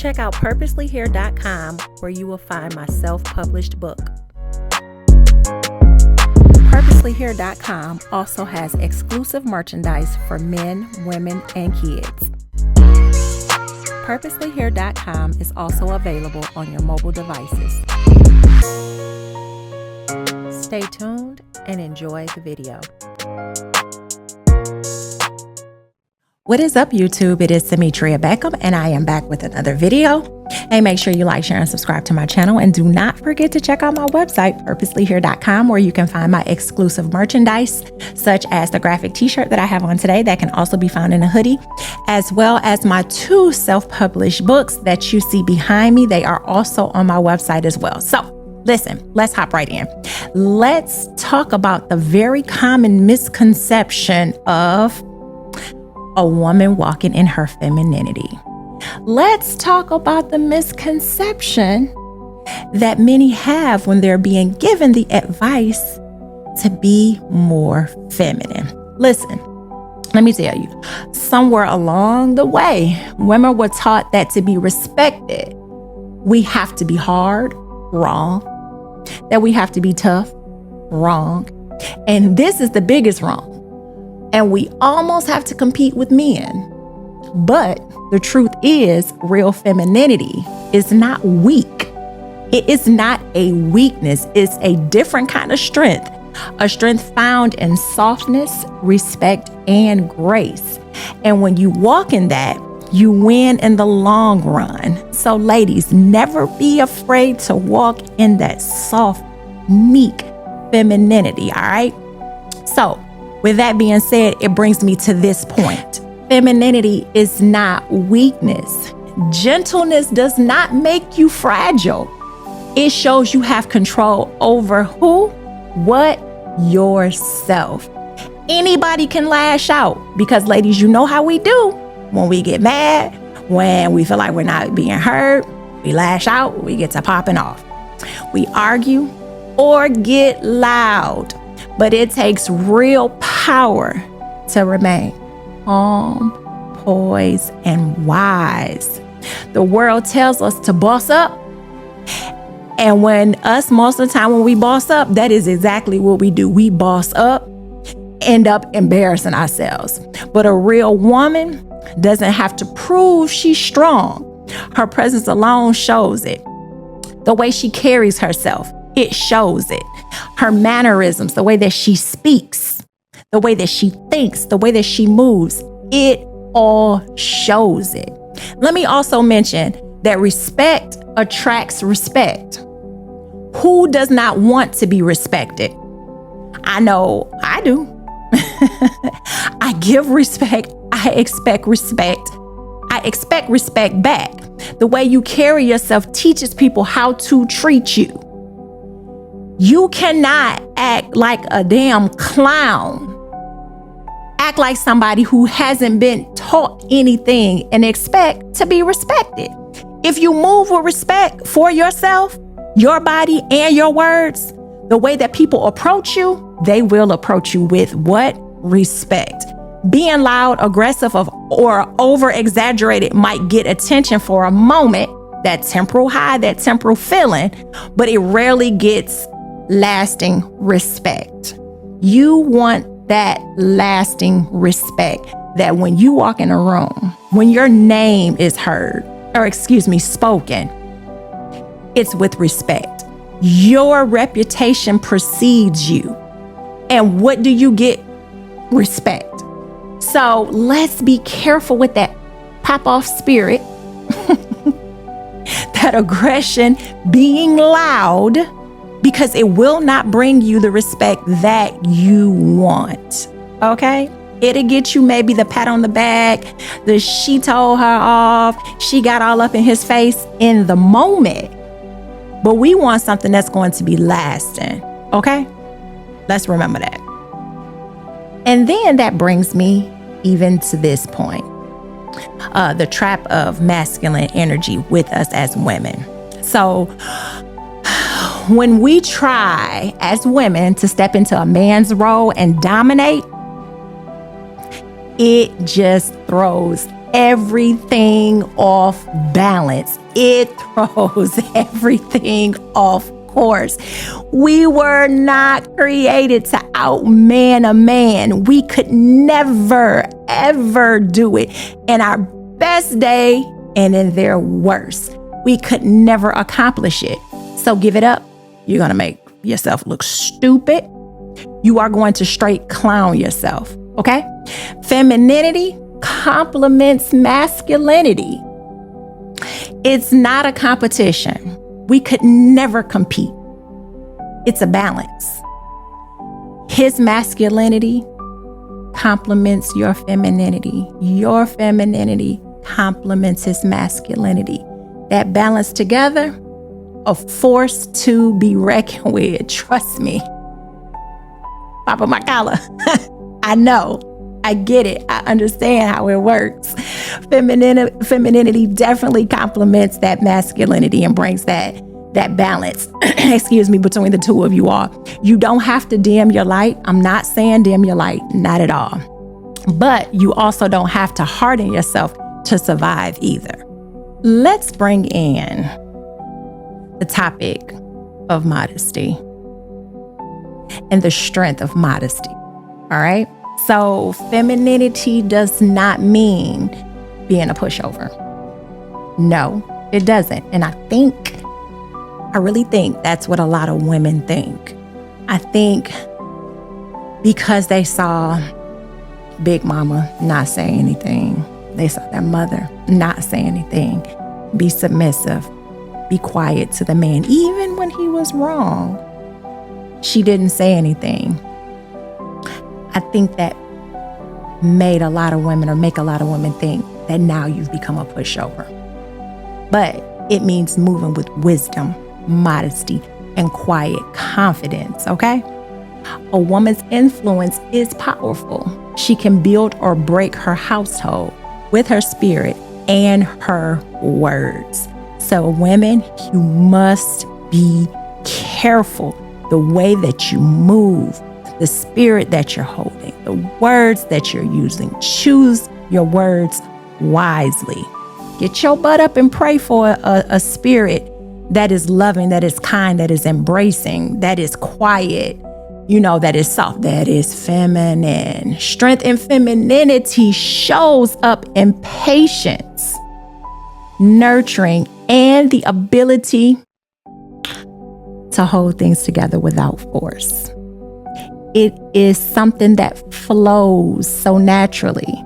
check out purposelyhere.com, where you will find my self-published book. Purposelyhere.com also has exclusive merchandise for men, women, and kids. Purposelyhere.com is also available on your mobile devices. Stay tuned and enjoy the video. What is up, YouTube? It is Demetria Beckham, and I am back with another video. Hey, make sure you like, share, and subscribe to my channel. And do not forget to check out my website, purposelyhere.com, where you can find my exclusive merchandise, such as the graphic t-shirt that I have on today that can also be found in a hoodie, as well as my 2 self-published books that you see behind me. They are also on my website as well. So listen, let's hop right in. Let's talk about the very common misconception of a woman walking in her femininity. Let's talk about the misconception that many have when they're being given the advice to be more feminine. Listen, let me tell you, somewhere along the way, women were taught that to be respected, we have to be hard, wrong. That we have to be tough, wrong. And this is the biggest wrong. And we almost have to compete with men. But the truth is, real femininity is not weak. It is not a weakness. It's a different kind of strength. A strength found in softness, respect, and grace. And when you walk in that, you win in the long run. So ladies, never be afraid to walk in that soft, meek femininity, all right? So with that being said, it brings me to this point. Femininity is not weakness. Gentleness does not make you fragile. It shows you have control over who, what, yourself. Anybody can lash out because, ladies, you know how we do. When we get mad, when we feel like we're not being heard, we lash out, we get to popping off. We argue or get loud, but it takes real power to remain calm, poised, and wise. The world tells us to boss up. And most of the time when we boss up, that is exactly what we do. We boss up, end up embarrassing ourselves. But a real woman doesn't have to prove she's strong. Her presence alone shows it. The way she carries herself, it shows it. Her mannerisms, the way that she speaks, the way that she thinks, the way that she moves, it all shows it. Let me also mention that respect attracts respect. Who does not want to be respected? I know I do. I give respect. I expect respect. I expect respect back. The way you carry yourself teaches people how to treat you. You cannot act like a damn clown. Act like somebody who hasn't been taught anything and expect to be respected. If you move with respect for yourself, your body, and your words, the way that people approach you, they will approach you with what? Respect. Being loud, aggressive, or over-exaggerated might get attention for a moment, that temporal high, that temporal feeling, but it rarely gets lasting respect. You want that lasting respect, that when you walk in a room, when your name is heard, spoken, it's with respect. Your reputation precedes you. And what do you get? Respect. So let's be careful with that pop-off spirit, that aggression, being loud, because it will not bring you the respect that you want, okay? It'll get you maybe the pat on the back, the she told her off, she got all up in his face in the moment. But we want something that's going to be lasting, okay? Let's remember that. And then that brings me even to this point, the trap of masculine energy with us as women. So when we try as women to step into a man's role and dominate, it just throws everything off balance. It throws everything off course. We were not created to outman a man. We could never, ever do it in our best day and in their worst. We could never accomplish it. So give it up. You're going to make yourself look stupid. You are going to straight clown yourself. Okay? Femininity complements masculinity. It's not a competition. We could never compete. It's a balance. His masculinity complements your femininity. Your femininity complements his masculinity. That balance together, a force to be reckoned with. Trust me. Papa Makala. I know. I get it. I understand how it works. Femininity definitely complements that masculinity and brings that balance, between the two of you all. You don't have to dim your light. I'm not saying dim your light, not at all. But you also don't have to harden yourself to survive either. Let's bring in the topic of modesty and the strength of modesty. All right. So femininity does not mean being a pushover. No, it doesn't. And I really think that's what a lot of women think. I think because they saw Big Mama not say anything, they saw their mother not say anything, be submissive, be quiet to the man, even when he was wrong. She didn't say anything. I think that make a lot of women think that now you've become a pushover. But it means moving with wisdom, modesty, and quiet confidence, okay? A woman's influence is powerful. She can build or break her household with her spirit and her words. So women, you must be careful the way that you move, the spirit that you're holding, the words that you're using. Choose your words wisely. Get your butt up and pray for a spirit that is loving, that is kind, that is embracing, that is quiet, that is soft, that is feminine. Strength and femininity shows up in patience, nurturing, and the ability to hold things together without force. It is something that flows so naturally,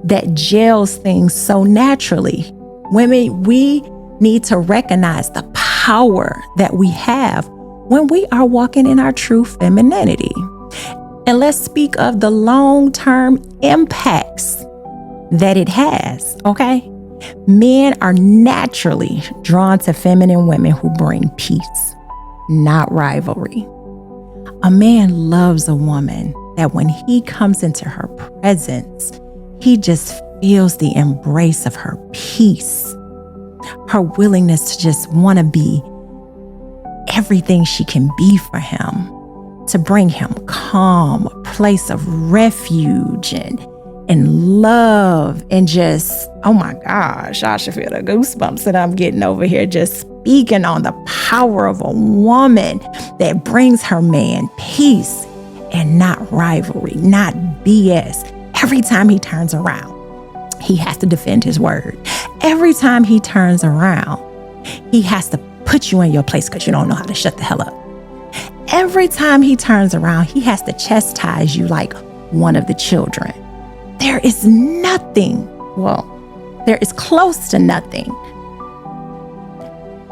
that gels things so naturally. Women, we need to recognize the power that we have when we are walking in our true femininity. And let's speak of the long-term impacts that it has, okay? Men are naturally drawn to feminine women who bring peace, not rivalry. A man loves a woman that when he comes into her presence, he just feels the embrace of her peace, her willingness to just want to be everything she can be for him, to bring him calm, a place of refuge and love, and just, oh my gosh, I should feel the goosebumps that I'm getting over here just speaking on the power of a woman that brings her man peace and not rivalry, not BS. Every time he turns around, he has to defend his word. Every time he turns around, he has to put you in your place because you don't know how to shut the hell up. Every time he turns around, he has to chastise you like one of the children. There is nothing, there is close to nothing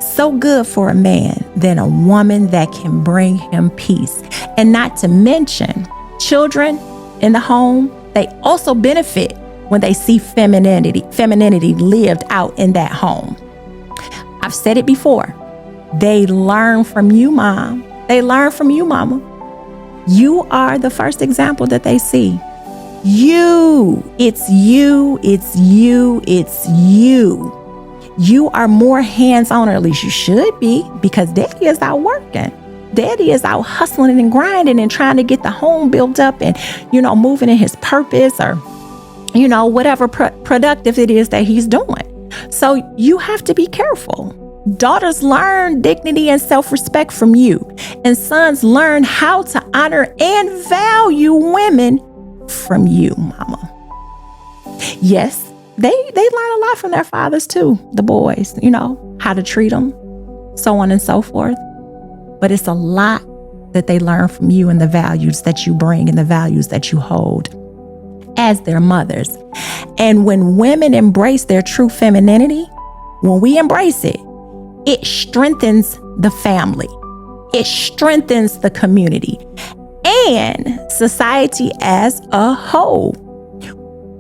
so good for a man than a woman that can bring him peace. And not to mention, children in the home, they also benefit when they see femininity lived out in that home. I've said it before. They learn from you, Mom. They learn from you, Mama. You are the first example that they see. It's you. You are more hands-on, or at least you should be, because Daddy is out working. Daddy is out hustling and grinding and trying to get the home built up and, moving in his purpose, or whatever productive it is that he's doing. So you have to be careful. Daughters learn dignity and self-respect from you, and sons learn how to honor and value women from you, mama. Yes, they learn a lot from their fathers too, the boys, how to treat them, so on and so forth. But it's a lot that they learn from you and the values that you bring and the values that you hold as their mothers. And when women embrace their true femininity, when we embrace it, it strengthens the family. It strengthens the community and society as a whole.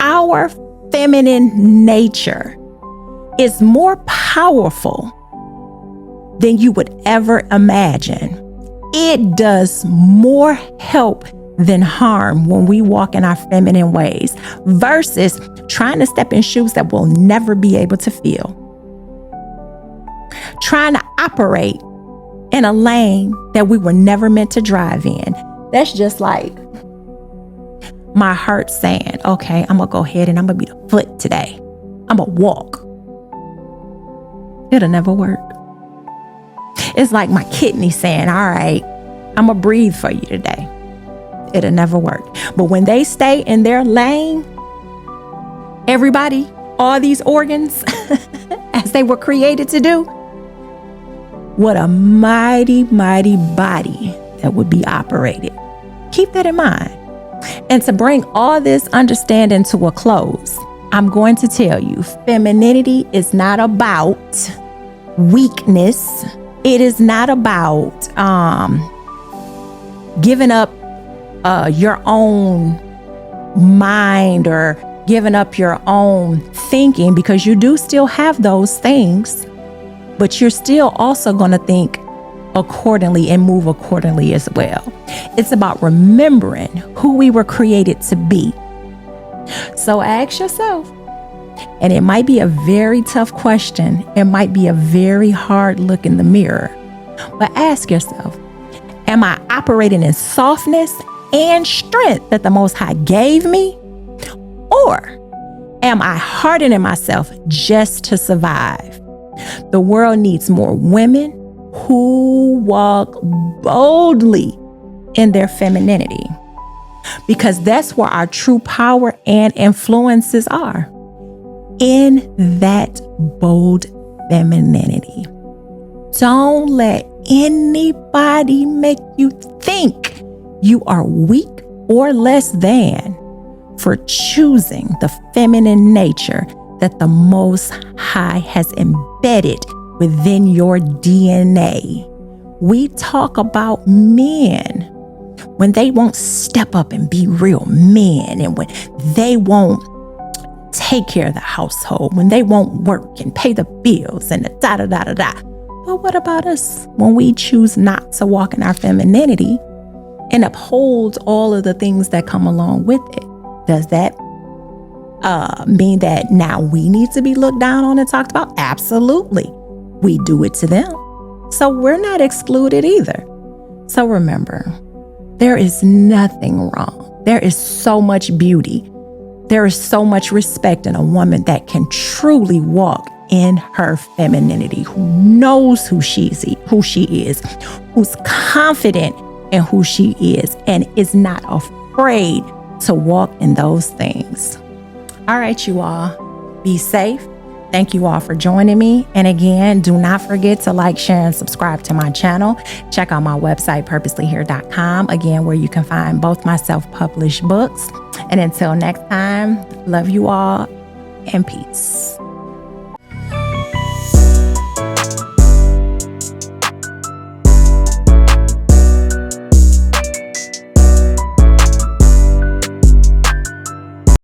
Our feminine nature is more powerful than you would ever imagine. It does more help than harm when we walk in our feminine ways versus trying to step in shoes that we'll never be able to fill. Trying to operate in a lane that we were never meant to drive in. That's just like my heart saying, okay, I'm going to go ahead and I'm going to be the foot today. I'm going to walk. It'll never work. It's like my kidney saying, all right, I'm going to breathe for you today. It'll never work. But when they stay in their lane, everybody, all these organs, as they were created to do, what a mighty, mighty body that would be operated. Keep that in mind. And to bring all this understanding to a close, I'm going to tell you, femininity is not about weakness. It is not about giving up your own mind or giving up your own thinking, because you do still have those things, but you're still also going to think accordingly and move accordingly as well. It's about remembering who we were created to be. So ask yourself, and it might be a very tough question. It might be a very hard look in the mirror, but ask yourself, am I operating in softness and strength that the Most High gave me? Or am I hardening myself just to survive? The world needs more women who walk boldly in their femininity, because that's where our true power and influences are, in that bold femininity. Don't let anybody make you think you are weak or less than for choosing the feminine nature that the Most High has embedded within your DNA. We talk about men when they won't step up and be real men, and when they won't take care of the household, when they won't work and pay the bills and the da-da-da-da-da. But what about us when we choose not to walk in our femininity and uphold all of the things that come along with it? Does that mean that now we need to be looked down on and talked about? Absolutely. We do it to them. So we're not excluded either. So remember, there is nothing wrong. There is so much beauty. There is so much respect in a woman that can truly walk in her femininity, who knows who she is, who's confident in who she is, and is not afraid to walk in those things. All right, you all, be safe. Thank you all for joining me. And again, do not forget to like, share, and subscribe to my channel. Check out my website, purposelyhere.com, again, where you can find both my self-published books. And until next time, love you all and peace.